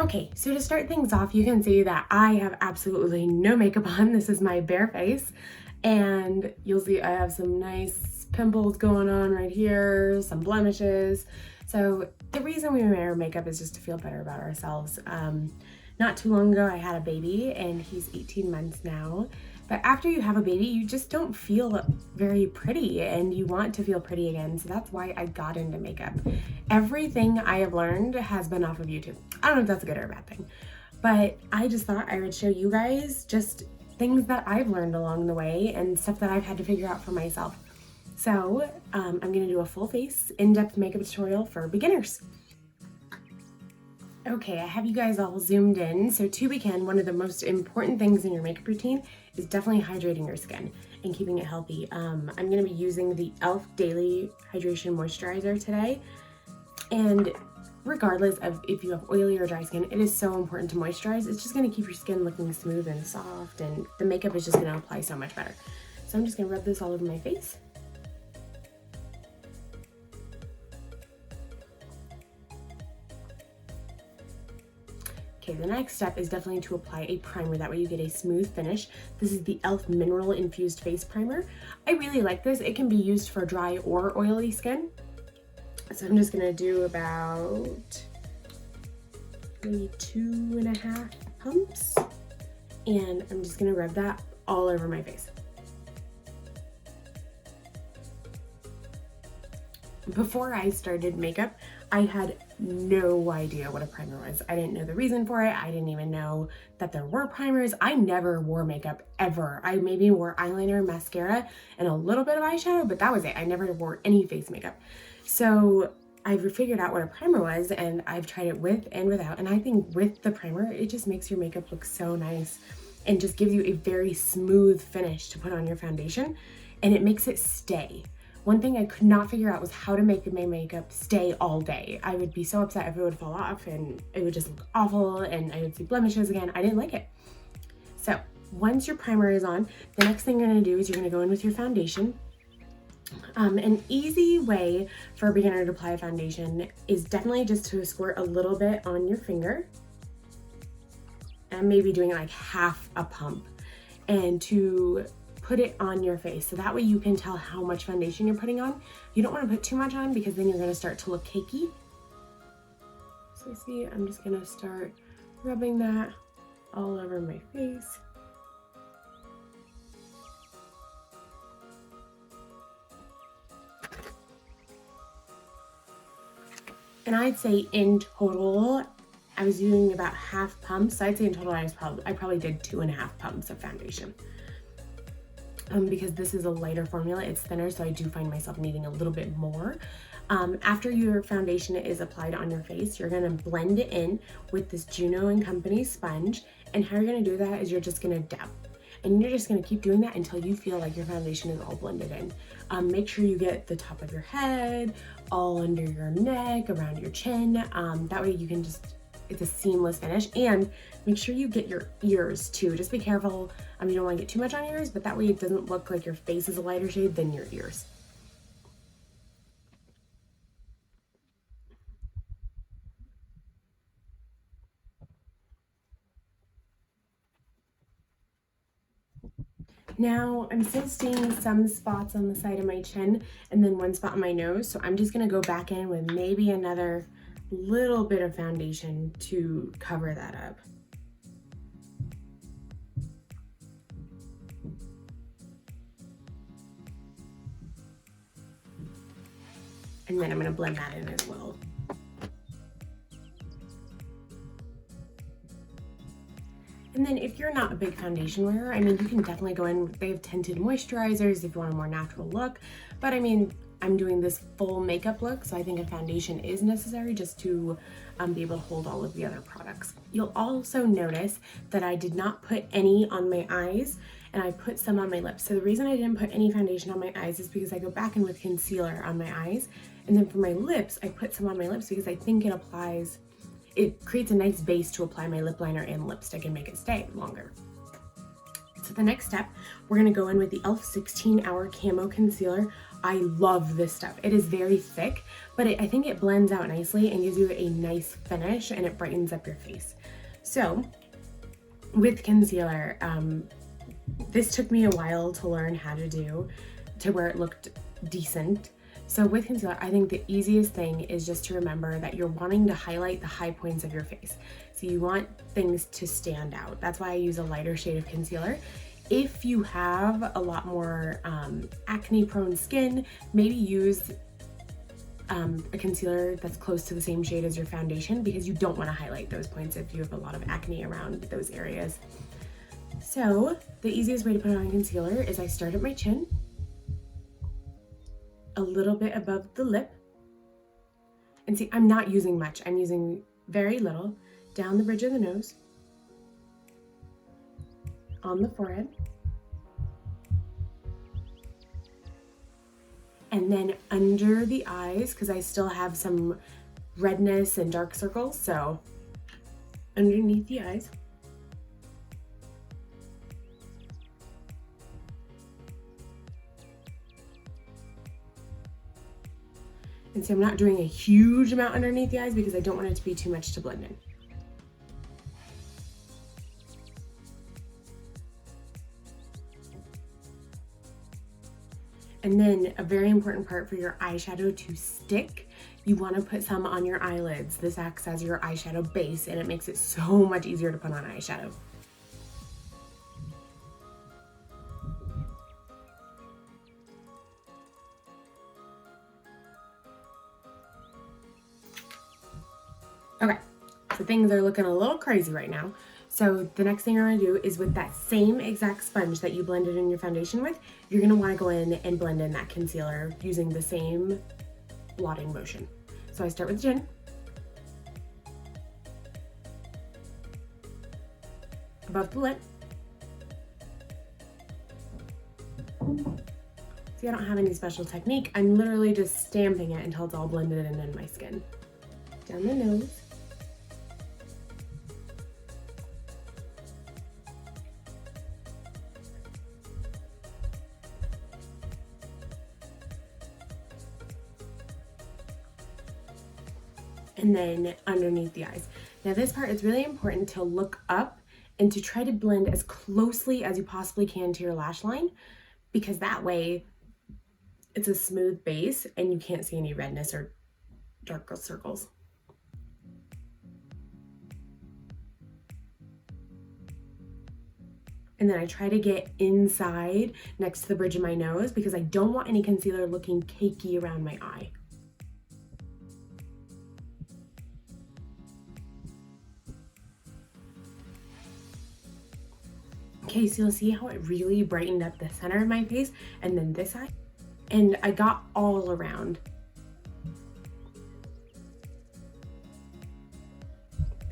Okay, so to start things off, you can see that I have absolutely no makeup on. This is my bare face, and you'll see I have some nice pimples going on right here, some blemishes. So the reason we wear makeup is just to feel better about ourselves. Not too long ago, I had a baby, and he's 18 months now. But after you have a baby, you just don't feel very pretty, and you want to feel pretty again. So that's why I got into makeup. Everything I have learned has been off of YouTube. I don't know if that's a good or a bad thing, but I just thought I would show you guys just things that I've learned along the way and stuff that I've had to figure out for myself. So I'm gonna do a full face in-depth makeup tutorial for beginners. Okay, I have you guys all zoomed in. So to begin, one of the most important things in your makeup routine is definitely hydrating your skin and keeping it healthy. I'm gonna be using the e.l.f. Daily Hydration Moisturizer today. And regardless of if you have oily or dry skin, it is so important to moisturize. It's just gonna keep your skin looking smooth and soft, and the makeup is just gonna apply so much better. So I'm just gonna rub this all over my face. Okay, the next step is definitely to apply a primer. That way you get a smooth finish. This is the e.l.f. Mineral Infused Face Primer. I really like this. It can be used for dry or oily skin. So I'm just gonna do about maybe 2.5 pumps. And I'm just gonna rub that all over my face. Before I started makeup, I had no idea what a primer was. I didn't know the reason for it. I didn't even know that there were primers. I never wore makeup ever. I maybe wore eyeliner, mascara, and a little bit of eyeshadow, but that was it. I never wore any face makeup. So I've figured out what a primer was, and I've tried it with and without. And I think with the primer, it just makes your makeup look so nice and just gives you a very smooth finish to put on your foundation, and it makes it stay. One thing I could not figure out was how to make my makeup stay all day. I would be so upset if it would fall off and it would just look awful and I would see blemishes again. I didn't like it. So once your primer is on, the next thing you're gonna do is you're gonna go in with your foundation. An easy way for a beginner to apply a foundation is definitely just to squirt a little bit on your finger and maybe doing like half a pump, and to put it on your face, so that way you can tell how much foundation you're putting on. You don't want to put too much on because then you're going to start to look cakey. So see, I'm just going to start rubbing that all over my face. And I'd say in total, I was doing about half pumps. So I'd say in total, I probably did 2.5 pumps of foundation. Because this is a lighter formula, it's thinner, so I do find myself needing a little bit more. After your foundation is applied on your face, you're gonna blend it in with this Juno and Co sponge. And how you're gonna do that is you're just gonna dab. And you're just gonna keep doing that until you feel like your foundation is all blended in. Make sure you get the top of your head, all under your neck, around your chin. That way you can just, it's a seamless finish. And make sure you get your ears too. Just be careful. You don't want to get too much on your ears, but that way it doesn't look like your face is a lighter shade than your ears. Now I'm still seeing some spots on the side of my chin and then one spot on my nose. So I'm just gonna go back in with maybe another little bit of foundation to cover that up. And then I'm gonna blend that in as well. And then if you're not a big foundation wearer, I mean, you can definitely go in, they have tinted moisturizers if you want a more natural look. But I mean, I'm doing this full makeup look, so I think a foundation is necessary just to be able to hold all of the other products. You'll also notice that I did not put any on my eyes, and I put some on my lips. So the reason I didn't put any foundation on my eyes is because I go back in with concealer on my eyes. And then for my lips, I put some on my lips because I think it creates a nice base to apply my lip liner and lipstick and make it stay longer. So the next step, we're gonna go in with the e.l.f. 16 Hour Camo Concealer I love this stuff. It is very thick, but I think it blends out nicely and gives you a nice finish, and it brightens up your face. So with concealer, this took me a while to learn how to do to where it looked decent. So with concealer, I think the easiest thing is just to remember that you're wanting to highlight the high points of your face. So you want things to stand out. That's why I use a lighter shade of concealer. If you have a lot more acne prone skin, maybe use a concealer that's close to the same shade as your foundation, because you don't want to highlight those points if you have a lot of acne around those areas. So the easiest way to put on concealer is I start at my chin, a little bit above the lip, and see, I'm not using much. I'm using very little down the bridge of the nose, on the forehead, and then under the eyes, because I still have some redness and dark circles, so underneath the eyes. And so I'm not doing a huge amount underneath the eyes because I don't want it to be too much to blend in. And then a very important part for your eyeshadow to stick, you want to put some on your eyelids. This acts as your eyeshadow base, and it makes it so much easier to put on eyeshadow. Okay, so things are looking a little crazy right now. So the next thing you're gonna do is with that same exact sponge that you blended in your foundation with, you're gonna wanna go in and blend in that concealer using the same blotting motion. So I start with the chin. Above the lip. See, I don't have any special technique. I'm literally just stamping it until it's all blended in my skin. Down the nose. And then underneath the eyes. Now this part is really important to look up and to try to blend as closely as you possibly can to your lash line, because that way it's a smooth base and you can't see any redness or dark circles. And then I try to get inside next to the bridge of my nose because I don't want any concealer looking cakey around my eye. Okay, so you'll see how it really brightened up the center of my face and then this eye. And I got all around.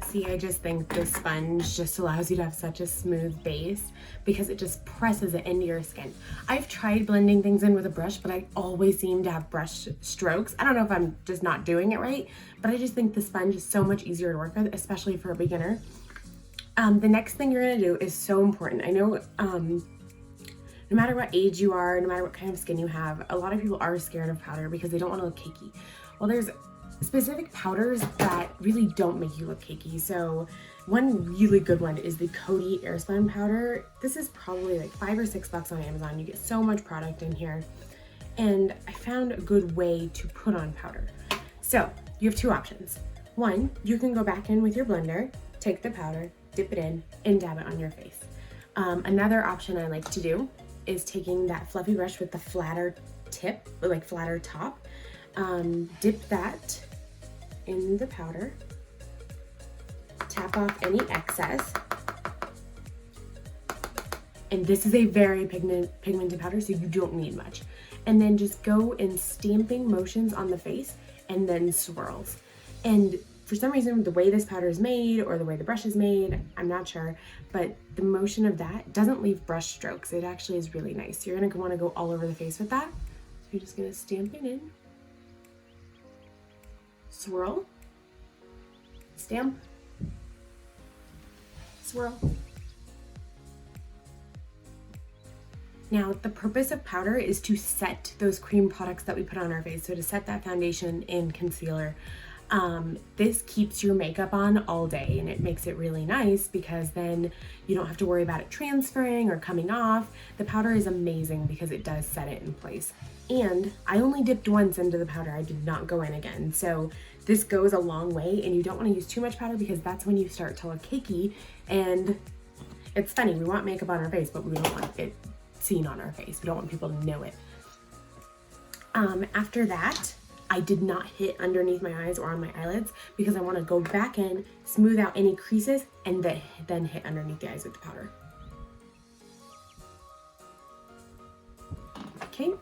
See, I just think this sponge just allows you to have such a smooth base because it just presses it into your skin. I've tried blending things in with a brush, but I always seem to have brush strokes. I don't know if I'm just not doing it right, but I just think the sponge is so much easier to work with, especially for a beginner. The next thing you're gonna do is so important. I know no matter what age you are, no matter what kind of skin you have, a lot of people are scared of powder because they don't want to look cakey. Well, there's specific powders that really don't make you look cakey. So one really good one is the Coty Airspun powder. This is probably like $5 or $6 on Amazon. You get so much product in here. And I found a good way to put on powder. So you have two options. One, you can go back in with your blender, take the powder, dip it in, and dab it on your face. Another option I like to do is taking that fluffy brush with the flatter tip, or like flatter top, dip that in the powder, tap off any excess, and this is a very pigmented powder, so you don't need much. And then just go in stamping motions on the face and then swirls. And for some reason, the way this powder is made or the way the brush is made, I'm not sure, but the motion of that doesn't leave brush strokes. It actually is really nice. You're gonna wanna go all over the face with that. So you're just gonna stamp it in, swirl, stamp, swirl. Now, the purpose of powder is to set those cream products that we put on our face. So to set that foundation and concealer. This keeps your makeup on all day, and it makes it really nice because then you don't have to worry about it transferring or coming off. The powder is amazing because it does set it in place. And I only dipped once into the powder. I did not go in again. So this goes a long way, and you don't want to use too much powder because that's when you start to look cakey. And it's funny, we want makeup on our face, but we don't want it seen on our face. We don't want people to know it. After that, I did not hit underneath my eyes or on my eyelids because I want to go back in, smooth out any creases, and then hit underneath the eyes with the powder. Okay,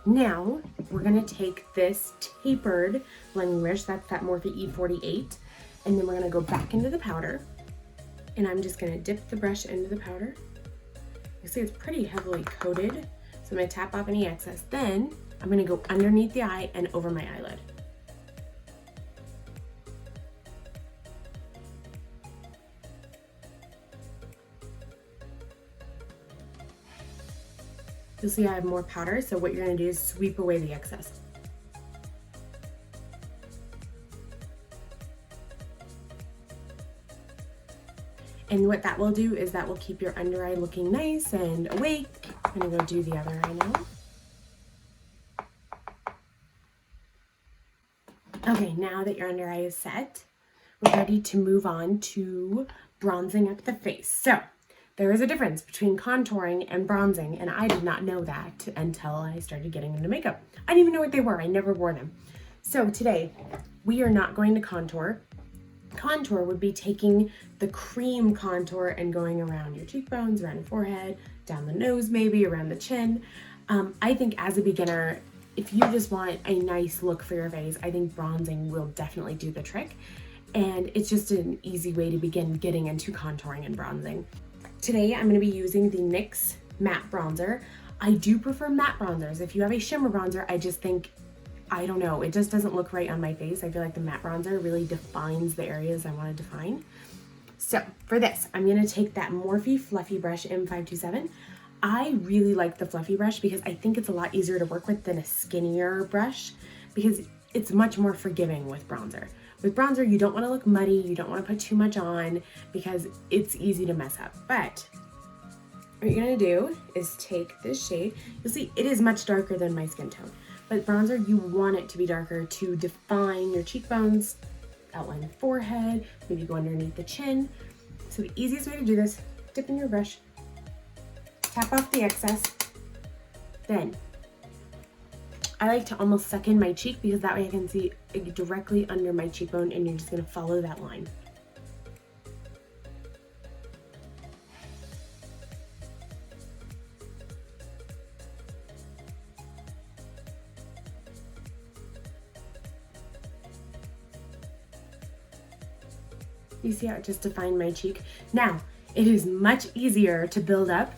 now we're gonna take this tapered blending brush, that's that Morphe E48, and then we're gonna go back into the powder, and I'm just gonna dip the brush into the powder. You see it's pretty heavily coated, so I'm gonna tap off any excess. Then I'm gonna go underneath the eye and over my eyelid. You'll see I have more powder, so what you're gonna do is sweep away the excess. And what that will do is that will keep your under eye looking nice and awake. I'm gonna go do the other eye now. Okay, now that your under eye is set, we're ready to move on to bronzing up the face. So there is a difference between contouring and bronzing, and I did not know that until I started getting into makeup. I didn't even know what they were. I never wore them. So today, we are not going to contour. Contour would be taking the cream contour and going around your cheekbones, around your forehead, down the nose maybe, around the chin. I think as a beginner, if you just want a nice look for your face, I think bronzing will definitely do the trick. And it's just an easy way to begin getting into contouring and bronzing. Today, I'm gonna be using the NYX Matte Bronzer. I do prefer matte bronzers. If you have a shimmer bronzer, I just think, I don't know, it just doesn't look right on my face. I feel like the matte bronzer really defines the areas I want to define. So for this, I'm gonna take that Morphe Fluffy Brush M527. I really like the fluffy brush because I think it's a lot easier to work with than a skinnier brush because it's much more forgiving with bronzer. With bronzer, you don't want to look muddy, you don't want to put too much on because it's easy to mess up. But what you're gonna do is take this shade. You'll see it is much darker than my skin tone. But bronzer, you want it to be darker to define your cheekbones, outline the forehead, maybe go underneath the chin. So the easiest way to do this, dip in your brush, tap off the excess, then I like to almost suck in my cheek because that way I can see it directly under my cheekbone, and you're just gonna follow that line. You see how it just defined my cheek? Now, it is much easier to build up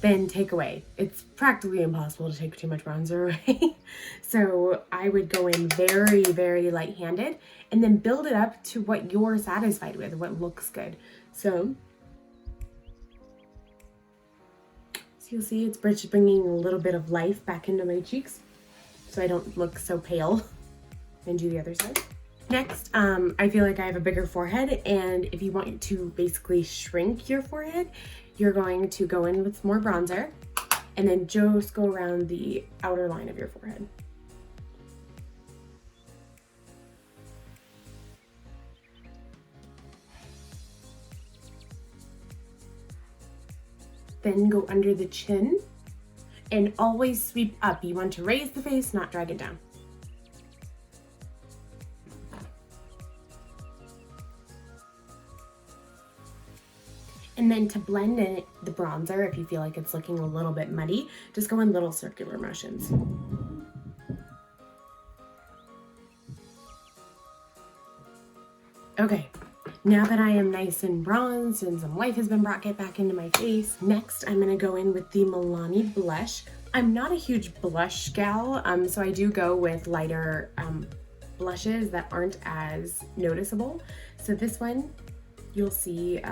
than take away. It's practically impossible to take too much bronzer away. So I would go in very, very light-handed and then build it up to what you're satisfied with, what looks good. So you'll see it's bringing a little bit of life back into my cheeks so I don't look so pale. And do the other side. Next, I feel like I have a bigger forehead, and if you want to basically shrink your forehead, you're going to go in with more bronzer and then just go around the outer line of your forehead. Then go under the chin and always sweep up. You want to raise the face, not drag it down. And then to blend in the bronzer, if you feel like it's looking a little bit muddy, just go in little circular motions. Okay, now that I am nice and bronzed and some life has been brought back into my face, next I'm gonna go in with the Milani Blush. I'm not a huge blush gal, so I do go with lighter blushes that aren't as noticeable. So this one, you'll see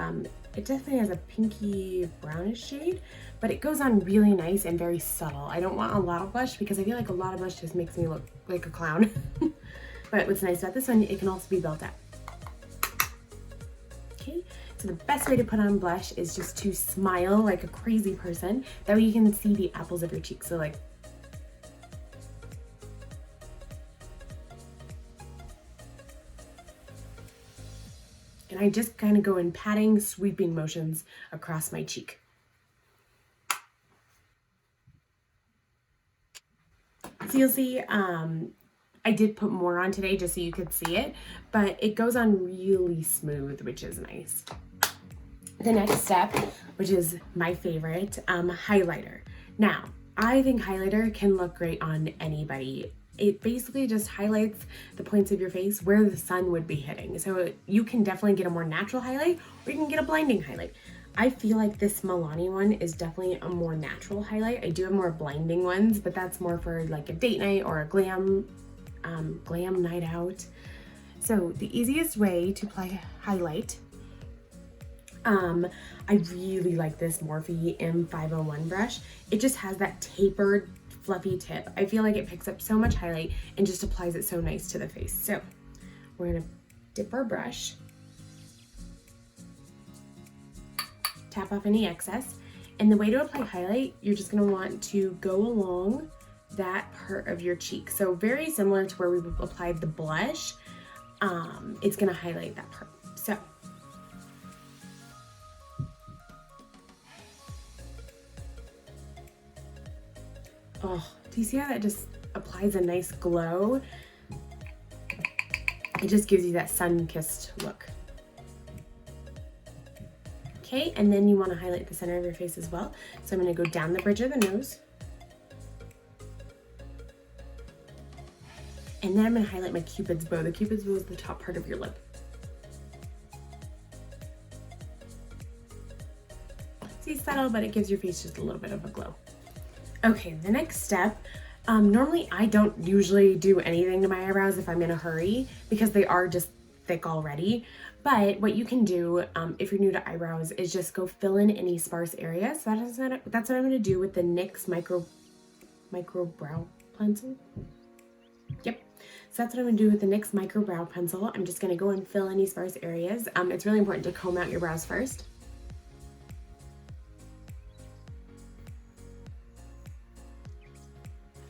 It definitely has a pinky brownish shade, but it goes on really nice and very subtle. I don't want a lot of blush because I feel like a lot of blush just makes me look like a clown. But what's nice about this one, it can also be built up. Okay, so the best way to put on blush is just to smile like a crazy person. That way you can see the apples of your cheeks. So like, and I just kind of go in patting, sweeping motions across my cheek. So you'll see, I did put more on today just so you could see it, but it goes on really smooth, which is nice. The next step, which is my favorite, highlighter. Now, I think highlighter can look great on anybody. It basically just highlights the points of your face where the sun would be hitting. So you can definitely get a more natural highlight, or you can get a blinding highlight. I feel like this Milani one is definitely a more natural highlight. I do have more blinding ones, but that's more for like a date night or a glam night out. So the easiest way to apply highlight, I really like this Morphe M501 brush. It just has that tapered, fluffy tip. I feel like it picks up so much highlight and just applies it so nice to the face. So we're gonna dip our brush, tap off any excess, and the way to apply highlight, you're just gonna want to go along that part of your cheek. So very similar to where we applied the blush, it's gonna highlight that part. So oh, do you see how that just applies a nice glow? It just gives you that sun-kissed look. Okay, and then you want to highlight the center of your face as well. So I'm going to go down the bridge of the nose. And then I'm going to highlight my Cupid's bow. The Cupid's bow is the top part of your lip. See, subtle, but it gives your face just a little bit of a glow. Okay, the next step, normally I don't usually do anything to my eyebrows if I'm in a hurry because they are just thick already. But what you can do if you're new to eyebrows is just go fill in any sparse areas. So that's what I'm gonna do with the NYX Micro Brow Pencil. Yep, so that's what I'm gonna do with the NYX Micro Brow Pencil. I'm just gonna go and fill any sparse areas. It's really important to comb out your brows first.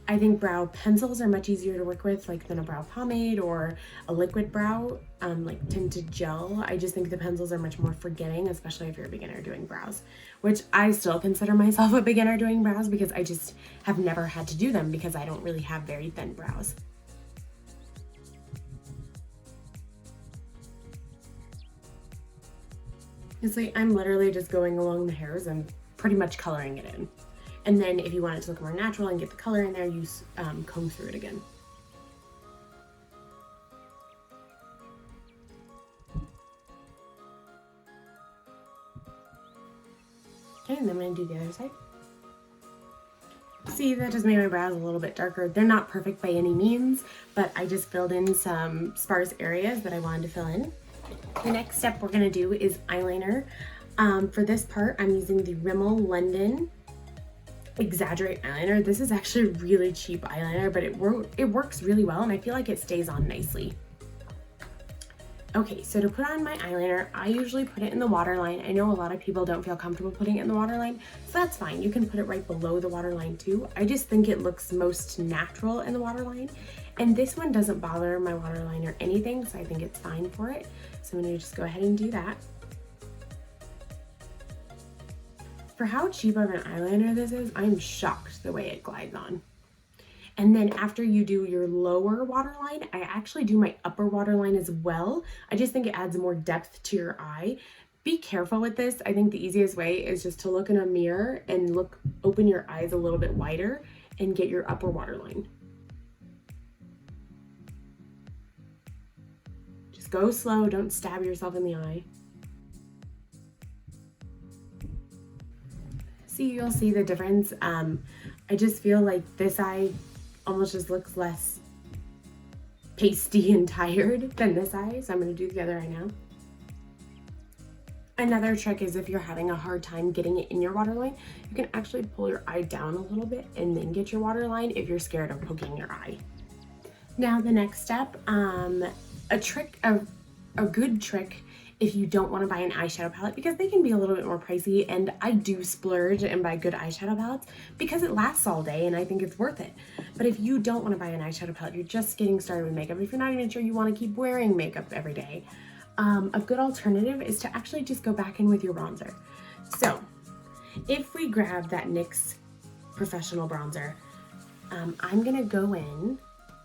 I think brow pencils are much easier to work with than a brow pomade or a liquid brow, like tinted gel. I just think the pencils are much more forgiving, especially if you're a beginner doing brows, which I still consider myself a beginner doing brows because I just have never had to do them because I don't really have very thin brows. It's like I'm literally just going along the hairs and pretty much coloring it in. And then if you want it to look more natural and get the color in there, you comb through it again. Okay, and then I'm gonna do the other side. See, that just made my brows a little bit darker. They're not perfect by any means, but I just filled in some sparse areas that I wanted to fill in. The next step we're gonna do is eyeliner. For this part, I'm using the Rimmel London Exaggerate eyeliner. This is actually a really cheap eyeliner, but it works really well and I feel like it stays on nicely. Okay, so to put on my eyeliner, I usually put it in the waterline. I know a lot of people don't feel comfortable putting it in the waterline, so that's fine. You can put it right below the waterline too. I just think it looks most natural in the waterline. And this one doesn't bother my waterline or anything, so I think it's fine for it. So I'm gonna just go ahead and do that. For how cheap of an eyeliner this is, I'm shocked the way it glides on. And then after you do your lower waterline, I actually do my upper waterline as well. I just think it adds more depth to your eye. Be careful with this. I think the easiest way is just to look in a mirror and open your eyes a little bit wider and get your upper waterline. Just go slow, don't stab yourself in the eye. See, you'll see the difference. I just feel like this eye almost just looks less pasty and tired than this eye. So I'm gonna do the other eye now. Another trick is if you're having a hard time getting it in your waterline, you can actually pull your eye down a little bit and then get your waterline if you're scared of poking your eye. Now the next step, a good trick if you don't want to buy an eyeshadow palette, because they can be a little bit more pricey, and I do splurge and buy good eyeshadow palettes because it lasts all day and I think it's worth it. But if you don't want to buy an eyeshadow palette, you're just getting started with makeup, if you're not even sure you want to keep wearing makeup every day, a good alternative is to actually just go back in with your bronzer. So if we grab that NYX Professional Bronzer, I'm going to go in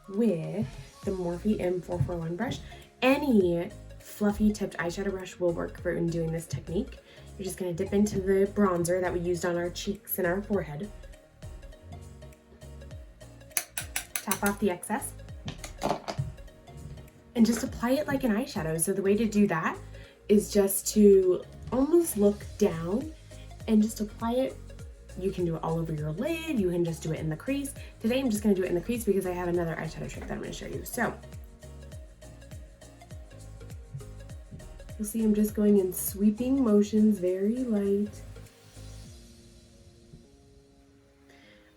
with the Morphe M441 brush. Any fluffy tipped eyeshadow brush will work for in doing this technique. You're just going to dip into the bronzer that we used on our cheeks and our forehead. Tap off the excess. And just apply it like an eyeshadow. So the way to do that is just to almost look down and just apply it. You can do it all over your lid. You can just do it in the crease. Today I'm just going to do it in the crease because I have another eyeshadow trick that I'm going to show you. So you'll see I'm just going in sweeping motions, very light.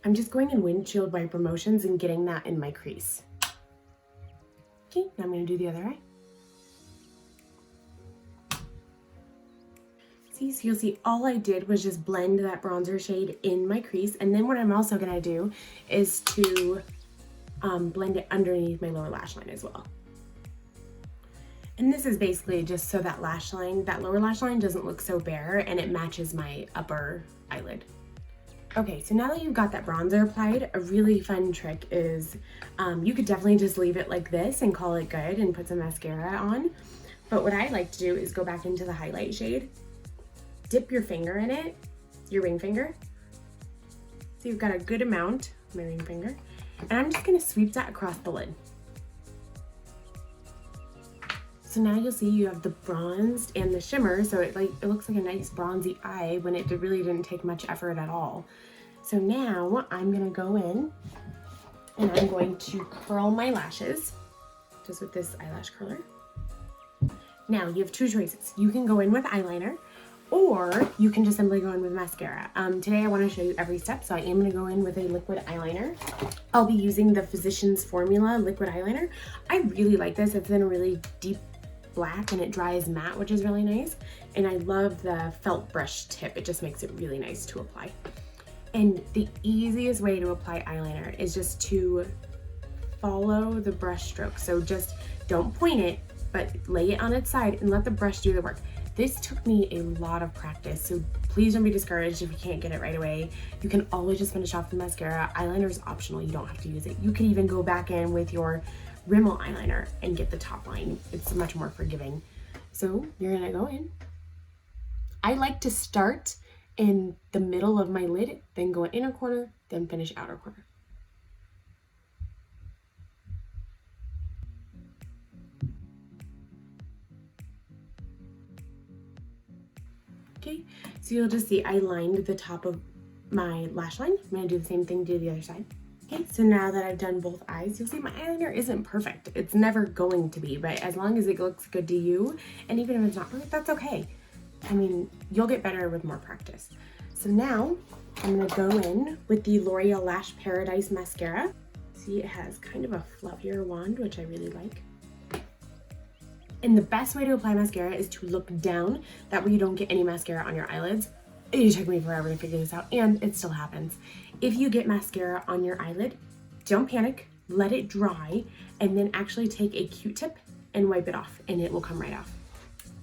I'm just going in windshield wiper motions and getting that in my crease. Okay, now I'm going to do the other eye. See, so you'll see all I did was just blend that bronzer shade in my crease, and then what I'm also going to do is to blend it underneath my lower lash line as well. And this is basically just so that lash line, that lower lash line doesn't look so bare and it matches my upper eyelid. Okay, so now that you've got that bronzer applied, a really fun trick is you could definitely just leave it like this and call it good and put some mascara on. But what I like to do is go back into the highlight shade, dip your finger in it, your ring finger. So you've got a good amount, my ring finger, and I'm just gonna sweep that across the lid. So now you'll see you have the bronzed and the shimmer, so it looks like a nice bronzy eye when it really didn't take much effort at all. So now I'm gonna go in and I'm going to curl my lashes just with this eyelash curler. Now you have two choices. You can go in with eyeliner, or you can just simply go in with mascara. Today I want to show you every step, so I am going to go in with a liquid eyeliner. I'll be using the Physicians Formula liquid eyeliner. I really like this. It's in a really deep black and it dries matte, which is really nice. And I love the felt brush tip. It just makes it really nice to apply. And the easiest way to apply eyeliner is just to follow the brush stroke. So just don't point it, but lay it on its side and let the brush do the work. This took me a lot of practice, so please don't be discouraged if you can't get it right away. You can always just finish off the mascara. Eyeliner is optional, you don't have to use it. You can even go back in with your Rimmel eyeliner and get the top line. It's much more forgiving. So you're gonna go in. I like to start in the middle of my lid, then go inner corner, then finish outer corner. Okay, so you'll just see I lined the top of my lash line. I'm gonna do the same thing to the other side. Okay, so now that I've done both eyes, you'll see my eyeliner isn't perfect. It's never going to be, but as long as it looks good to you, and even if it's not perfect, that's okay. I mean, you'll get better with more practice. So now I'm gonna go in with the L'Oreal Lash Paradise Mascara. See, it has kind of a fluffier wand, which I really like. And the best way to apply mascara is to look down. That way you don't get any mascara on your eyelids. It took me forever to figure this out, and it still happens. If you get mascara on your eyelid, don't panic, let it dry, and then actually take a Q-tip and wipe it off, and it will come right off.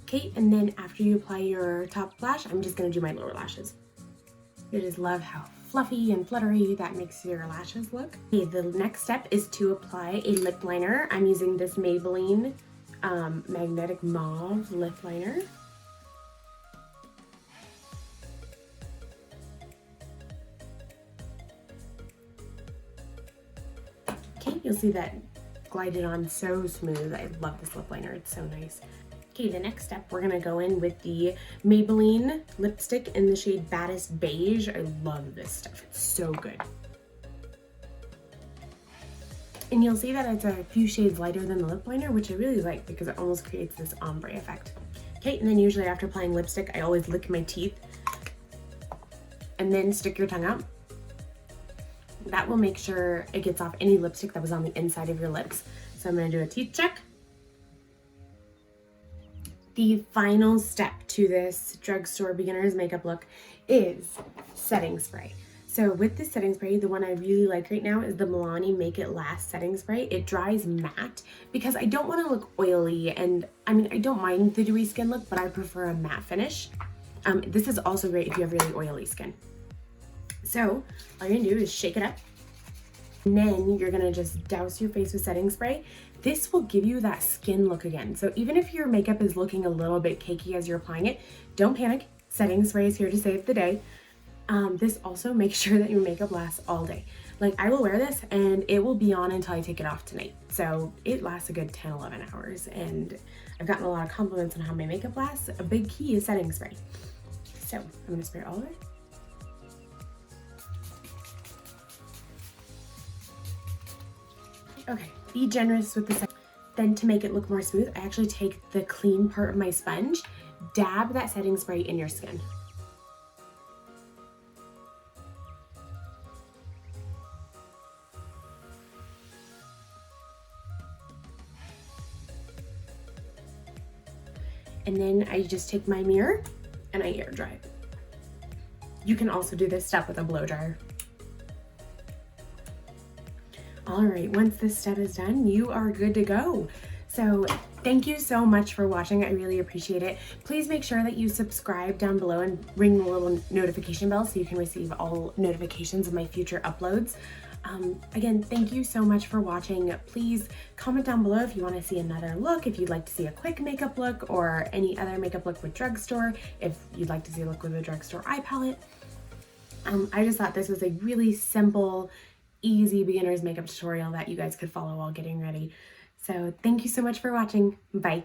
Okay, and then after you apply your top lash, I'm just gonna do my lower lashes. I just love how fluffy and fluttery that makes your lashes look. Okay, the next step is to apply a lip liner. I'm using this Maybelline Magnetic Mauve Lip Liner. Okay, you'll see that glided on so smooth. I love this lip liner, it's so nice. Okay, the next step, we're gonna go in with the Maybelline Lipstick in the shade Baddest Beige. I love this stuff, it's so good. And you'll see that it's a few shades lighter than the lip liner, which I really like because it almost creates this ombre effect. Okay, and then usually after applying lipstick, I always lick my teeth and then stick your tongue out. That will make sure it gets off any lipstick that was on the inside of your lips. So I'm gonna do a teeth check. The final step to this drugstore beginner's makeup look is setting spray. So with this setting spray, the one I really like right now is the Milani Make It Last setting spray. It dries matte because I don't want to look oily, and I mean, I don't mind the dewy skin look, but I prefer a matte finish. This is also great if you have really oily skin. So all you're gonna do is shake it up, and then you're gonna just douse your face with setting spray. This will give you that skin look again. So even if your makeup is looking a little bit cakey as you're applying it, don't panic. Setting spray is here to save the day. This also makes sure that your makeup lasts all day. Like, I will wear this and it will be on until I take it off tonight. So it lasts a good 10, 11 hours. And I've gotten a lot of compliments on how my makeup lasts. A big key is setting spray. So I'm gonna spray all of it. Okay, be generous with the. Then to make it look more smooth, I actually take the clean part of my sponge, dab that setting spray in your skin. And then I just take my mirror and I air dry it. You can also do this step with a blow dryer. All right, once this step is done, you are good to go. So thank you so much for watching. I really appreciate it. Please make sure that you subscribe down below and ring the little notification bell so you can receive all notifications of my future uploads. Again, thank you so much for watching. Please comment down below if you want to see another look, if you'd like to see a quick makeup look or any other makeup look with drugstore, if you'd like to see a look with a drugstore eye palette. I just thought this was a really simple, easy beginner's makeup tutorial that you guys could follow while getting ready. So thank you so much for watching. Bye.